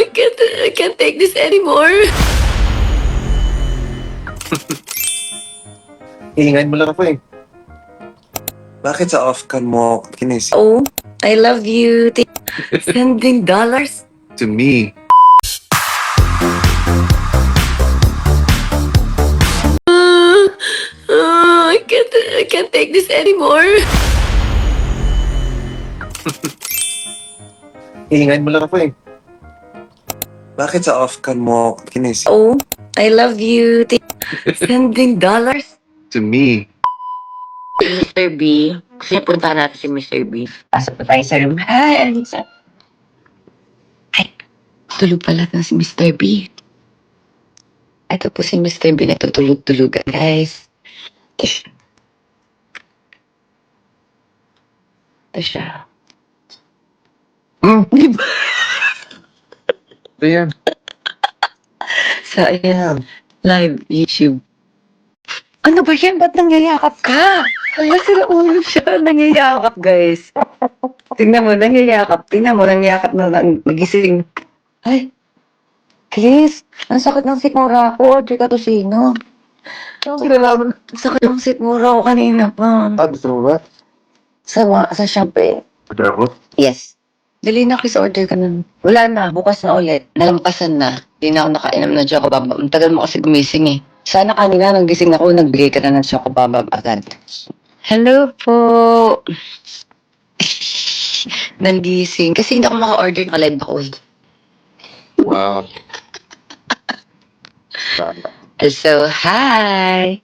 I can't take this anymore. Iingay mo lang ako eh. Bakit sa off-cam mo kinis? Oh, I love you. Sending dollars? To me. I can't take this anymore. Iingay mo lang ako eh. Bakit sa off-cam mo kinis? Oh, I love you. Sending dollars? To me. Mr. B. Kasi puntahan natin si Mr. B. Pasok pa tayo sa room. Hi, Alisa. Ay, tulog pala na si Mr. B. Ito po si Mr. B na tutulog-tulugan, guys. Ito siya. Ito siya. Di ba? Ito yan. So, ayan. Live YouTube. Ano ba yan? Ba't nangyayakap ka? Hala, sila ulo siya. Nangyayakap, guys. Tingnan mo, nangyayakap. Tingnan mo, nangyayakap na nagising. Ay, Chris, ang sakit ng sikmura ko. Order ka to sino? Ang sakit ng sikmura ko kanina pa. Gusto mo ba? Sa Shopee. Order mo? Yes. Dali na, Chris, order ka na. Wala na, bukas na ulit. Nalampasan na. Hindi na ako nakainom ng Chocobaba. Ang tagal mo kasi gumising eh. Sana kanina nang gising ako, nagbigay ka na ng Chocobaba agad. Hello po. Nagising. Kasi hindi ako maka-order ng live ako eh. Wow. So, hi!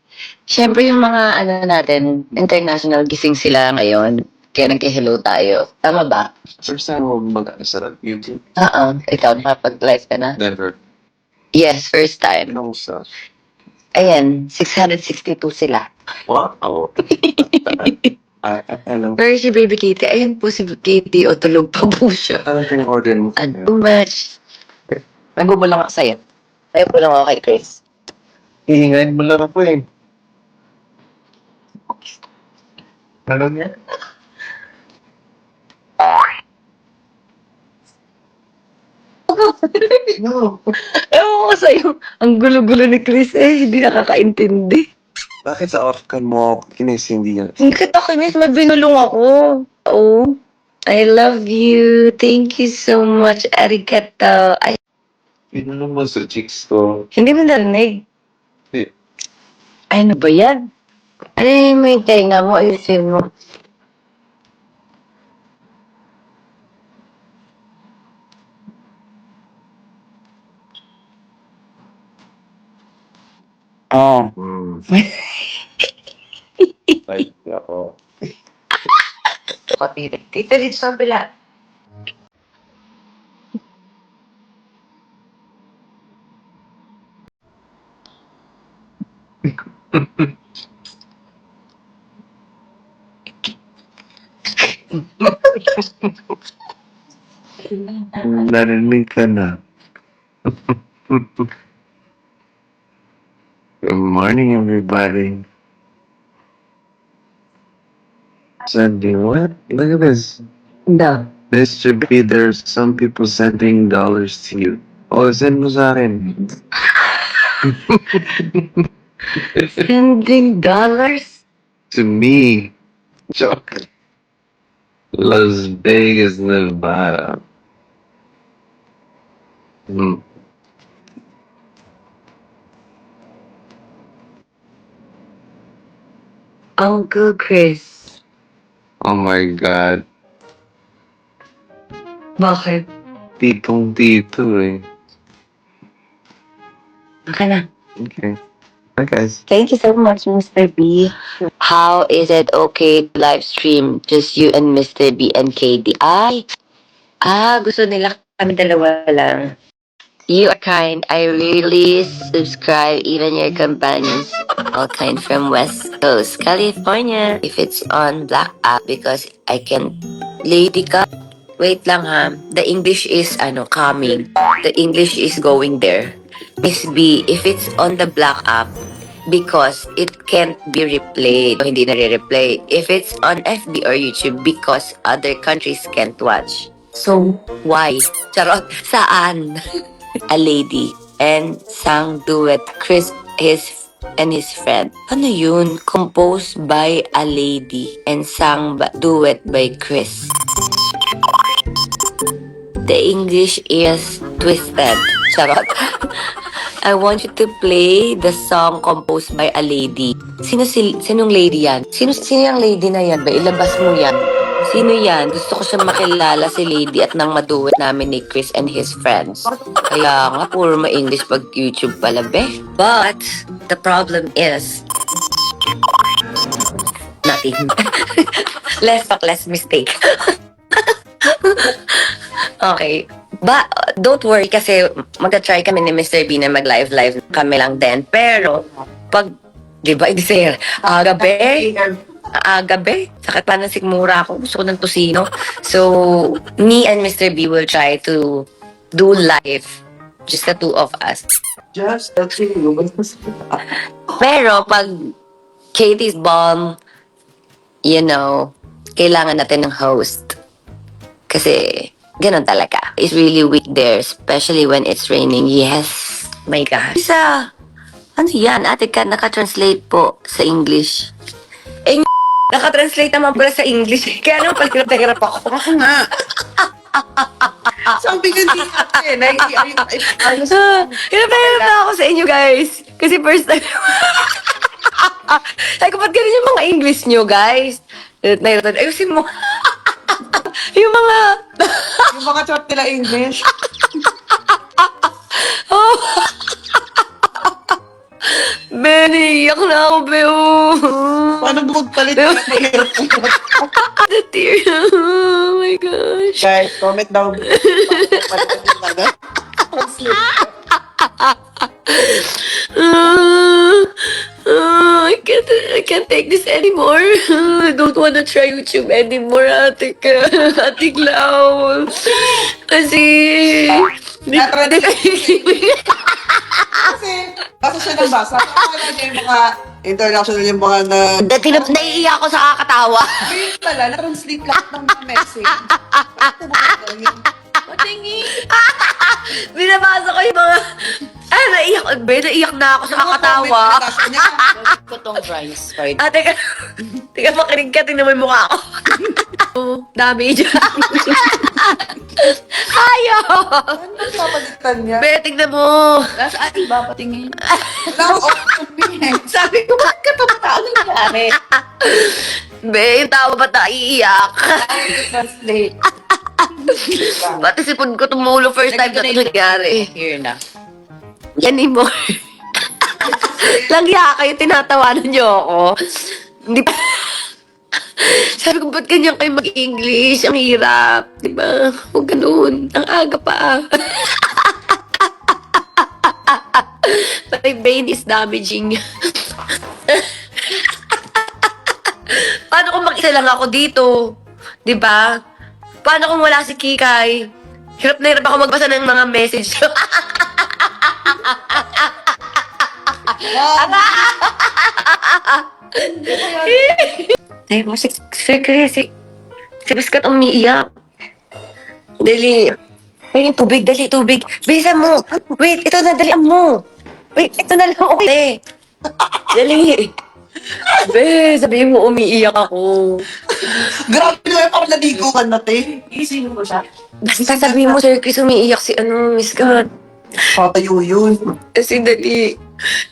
Siyempre yung mga ano natin, international gising sila ngayon. Kaya nag-hello tayo. Tama ba? First time mo mag-sa YouTube? Oo. Ikaw, nakapag-live ka na? Never. Yes, first time. Kamusta? Ayan, 662 sila. Wow. Alam. Where is si Baby Kitty? Ayan po si Kitty. O, tulog pa po siya. Ano yung order mo? And too much. Nagbubulang ako sa'yo. Tayo po lang ako kay Chris. Iingay mo lang ako eh. Ano niya? No. Ewan ko sa'yo. Ang gulo-gulo ni Chris eh. Hindi nakakaintindi. Bakit sa off-cam mo kinis hindi yan? Hindi kita kinis. May binulong ako. Oh, I love you. Thank you so much, arigato. Ay, Pinulong mo sa chicks ko. Hindi mo narinig. Hindi. Ay, ano ba yan? Ano yung may tenga mo? Ayusin mo. Oh. Like ako. Tita dito sa bila. Narinig ka na. Good morning, everybody. Sending what? Look at this. No. This should be there's some people sending dollars to you. Oh, send mo sa akin. sending dollars? To me. Joke. Las Vegas, Nevada. Hmm. Uncle Chris. Oh my God. Bakit? Titong tito eh. Okay na. Okay. Hi guys. Thank you so much, Mr. B. How is it okay to live stream just you and Mr. B and KD? Gusto nila kami dalawa lang. You are kind. I really subscribe even your companions. All kind from West Coast, California. If it's on Black app because I can Lady ka. Wait lang ha. The English is coming. The English is going there. Miss B, if it's on the Black app, because it can't be replayed. Hindi na re-replay. If it's on FB or YouTube, because other countries can't watch. So, why? Charot. Saan? A lady and sang duet Chris and his friend. Ano yun? Composed by a lady and sang duet by Chris. The English is twisted. Charot. I want you to play the song composed by a lady. Sinong lady yan? Sino yung lady na yan ba? Ilabas mo yan. Sino yan? Gusto ko siya makilala si lady at nang maduet namin ni Chris and his friends. Kaya nga, puro ma-English pag YouTube pala, be. But, the problem is, nothing. Less talk, less mistake. Okay. But, don't worry kasi magta-try kami ni Mr. B na mag-live kami lang din. Pero, pag, di ba, sir, gabi, sakit pa ng sigmura ako, gusto ko ng tosino. So, me and Mr. B will try to do live, just the two of us. Just the two. Pero, pag Katie's bomb, you know, kailangan natin ng host. Kasi, ganun talaga. It's really weak there, especially when it's raining. Yes. My God. Ano yan? Ate Kat, naka-translate po sa English. Eh, naka-translate naman pala sa English. Kaya naman pala hirap ako. Ako nga. Sabi ko hindi natin. Hirap na ako sa inyo, guys. Kasi first time. Sabi ko, ba't ganun yung mga English nyo, guys? Ayusin mo. Yung mga... Yung mga chat nila English. Oh. Benny, iyak na ako, Beo. Paano bumagpalit na mahirap ko? The tear. Oh my gosh. Guys, comment down. I can't take this anymore. I don't wanna try YouTube anymore, Ate Clau. Kasi... Kasi siya nang basa. Kaya niya yung mga international yung mga na... Naiiyak ako sa kakatawa. Ayun pala, na-translate lahat ng mga message. Patingin. Binabasa ko yung mga... naiiyak na ako sa kakatawa. Putong rice. Teka, makinig ka, tingnan mo yung mukha ko. Dami dyan. Ayaw! Ano ba papalitan niya? Be, tingnan mo. Nasa ating ba patingin? Sabi ko, bakit ka tumata? Ano nangyari? Be, yung tao ba't naiiyak? Translate. Pati sipon ko tumulo first time na ito nangyari. Here na. Anymore. Langya kayo, tinatawanan niyo ako. Hindi pa... Sabi ko, ba't ganyan kayo mag-English? Ang hirap. Diba? Huwag ganun. Ang aga pa. My brain is damaging. Paano kung mag-isa lang ako dito? Diba? Paano kung wala si Kikay? Hirap na hirap ako magbasa ng mga message. Ay, mo, si Biskat umiiyak. Dali. Ay, yung tubig, dali, tubig. Bisa mo. Wait, ito na, dalian mo. Wait, ito na lang, okay. Dali. Be, sabihin mo, umiiyak ako. Grabe na yung parang naligo ka natin. Isingin mo siya. Basta sabihin mo, Sir Chris, umiiyak si Miss God. Patayo yun. Kasi dali.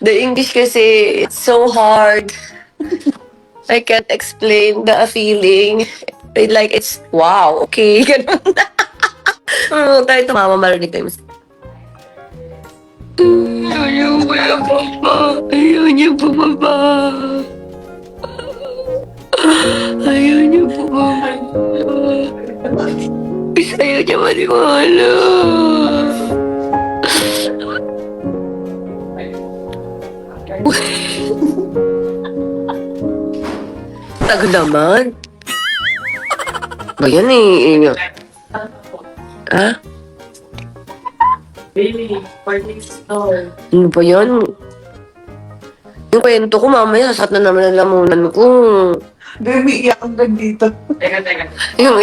The English kasi, it's so hard. I can't explain the feeling. Like, it's, wow, okay. Ganun. Tayo tumama, marinig tayo. Ayaw niya bumaba. Ayaw niya bumaba. Ayaw niya bumaba. Ayaw niya maniwala. Tago naman. Ba yan eh? Ha? Baby, parting store. Ano ba yan? Yung kwento ko mamaya, sasat na naman ang lamunan ko. Hindi, umiiyak ang dito. Teka. Yung,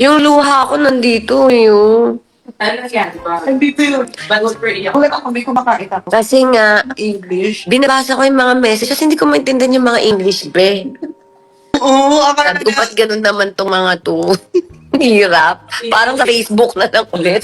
Yung luha ko nandito, yun. Ano yan? Nandito yun. Bagot for iyak. Ulit ako, may kumakain ako. Kasi nga, English. binabasa ko yung mga messages, hindi ko maintindihan yung mga English, be. Oo, akala Sabi ko, ba't ganun naman tong mga to? Hirap. Parang sa Facebook na lang ulit.